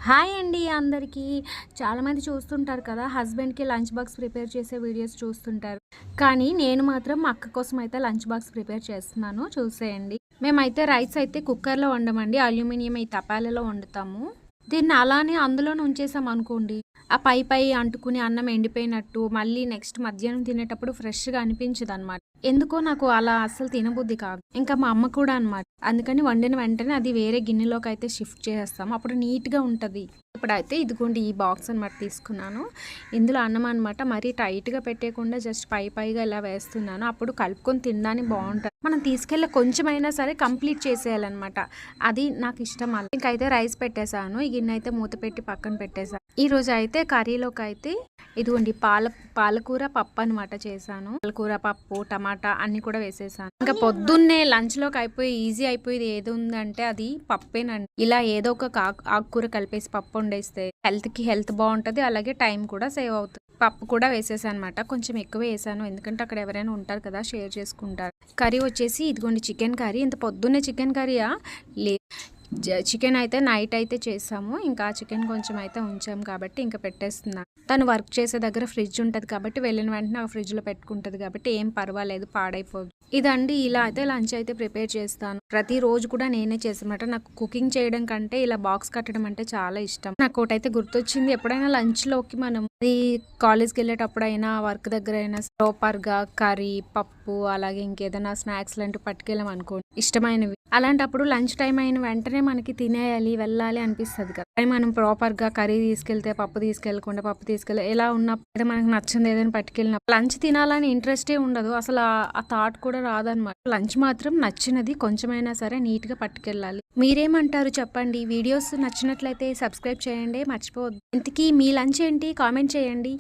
Hi అండి అందరికీ. చాలామంది చూస్తుంటారు కదా, హస్బెండ్‌కి లంచ్ బాక్స్ ప్రిపేర్ చేసే వీడియోస్ చూస్తుంటారు. కానీ నేను మాత్రం మా అక్క కోసం అయితే లంచ్ బాక్స్ ప్రిపేర్ చేస్తున్నాను, చూసేయండి. మేమైతే రైస్ అయితే కుక్కర్‌లో వండమండి, అల్యూమినియం ఈ తపాలలో వండుతాము. దీన్ని అలానే అందులోనే ఉంచేసామనుకోండి, ఆ పై అంటుకుని అన్నం ఎండిపోయినట్టు, మళ్ళీ నెక్స్ట్ మధ్యాహ్నం తినేటప్పుడు ఫ్రెష్‌గా అనిపించదనమాట. ఎందుకో నాకు అలా అస్సలు తినబుద్ధి కాదు. ఇంకా మా అమ్మ కూడా అనమాట. అందుకని వండిన వెంటనే అది వేరే గిన్నెలోకైతే షిఫ్ట్ చేసేస్తాము. అప్పుడు నీట్‌గా ఉంటది. ఇప్పుడైతే ఇదిగోండి ఈ బాక్స్ అనమాట తీసుకున్నాను. ఇందులో అన్నం అనమాట మరీ టైట్‌గా పెట్టేయకుండా జస్ట్ పైగా ఇలా వేస్తున్నాను. అప్పుడు కలుపుకొని తినడానికి బావుంటది. మనం తీసుకెళ్ళే కొంచెమైనా సరే కంప్లీట్ చేసేయాలనమాట. అది నాకు ఇష్టం అలా. ఇంకైతే రైస్ పెట్టేశాను. ఈ గిన్నె అయితే మూత పెట్టి పక్కన పెట్టేశాను. ఈరోజు అయితే కర్రీలోకైతే ఇదిగోండి పాలకూర పప్పు అనమాట చేశాను. పాలకూర, పప్పు, టమాటా అన్నీ కూడా వేసేసాను. ఇంకా పొద్దున్నే లంచ్‌లోకి అయిపోయి ఈజీ అయిపోయేది ఏది ఉందంటే అది పప్పేనండి. ఇలా ఏదో ఒక ఆకుకూర కలిపేసి పప్పు వండేస్తే హెల్త్‌కి హెల్త్ బావుంటది. అలాగే టైం కూడా సేవ్ అవుతుంది. పప్పు కూడా వేసేసాను అనమాట. కొంచెం ఎక్కువ వేసాను, ఎందుకంటే అక్కడ ఎవరైనా ఉంటారు కదా, షేర్ చేసుకుంటారు. కర్రీ వచ్చేసి ఇదిగోండి చికెన్ కర్రీ. ఇంత పొద్దున్నే చికెన్ కర్రీయా? లే చికెన్ అయితే నైట్ అయితే చేసాము. ఇంకా చికెన్ కొంచెం అయితే ఉంచాము కాబట్టి ఇంకా పెట్టేస్తున్నాను. తను వర్క్ చేసే దగ్గర ఫ్రిడ్జ్ ఉంటుంది కాబట్టి వెళ్ళిన వెంటనే ఆ ఫ్రిడ్జ్లో పెట్టుకుంటుంది కాబట్టి ఏం పర్వాలేదు, పాడైపోదు. ఇదండి, ఇలా అయితే లంచ్ అయితే ప్రిపేర్ చేస్తాను. ప్రతిరోజు కూడా నేనే చేసానమాట. నాకు కుకింగ్ చేయడం కంటే ఇలా బాక్స్ కట్టడం అంటే చాలా ఇష్టం. నాకు ఒకటైతే గుర్తొచ్చింది, ఎప్పుడైనా లంచ్లోకి మనం ఈ కాలేజ్కి వెళ్ళేటప్పుడైనా వర్క్ దగ్గర అయినా ప్రాపర్గా కర్రీ, పప్పు, అలాగే ఇంకేదైనా స్నాక్స్ లాంటివి పట్టుకెళ్ళాం అనుకోండి, ఇష్టమైనవి. అలాంటప్పుడు లంచ్ టైం అయిన వెంటనే మనకి తినేయాలి, వెళ్ళాలి అనిపిస్తుంది కదా. కానీ మనం ప్రాపర్గా కర్రీ తీసుకెళ్తే పప్పు తీసుకెళ్ళకుండా, పప్పు తీసుకెళ్ళి ఎలా ఉన్నప్పుడు మనకు నచ్చింది ఏదైనా పట్టుకెళ్ళిన లంచ్ తినాలని ఇంట్రెస్టే ఉండదు అసలు. ఆ థాట్ కూడా రాదనమాట. లంచ్ మాత్రం నచ్చినది కొంచెమైనా సరే నీట్గా పట్టుకెళ్ళాలి. మీరేమంటారు చెప్పండి. వీడియోస్ నచ్చినట్లయితే సబ్స్క్రైబ్ చేయండి, మర్చిపోవద్దు. ఇంతకీ మీ లంచ్ ఏంటి కామెంట్ చేయండి.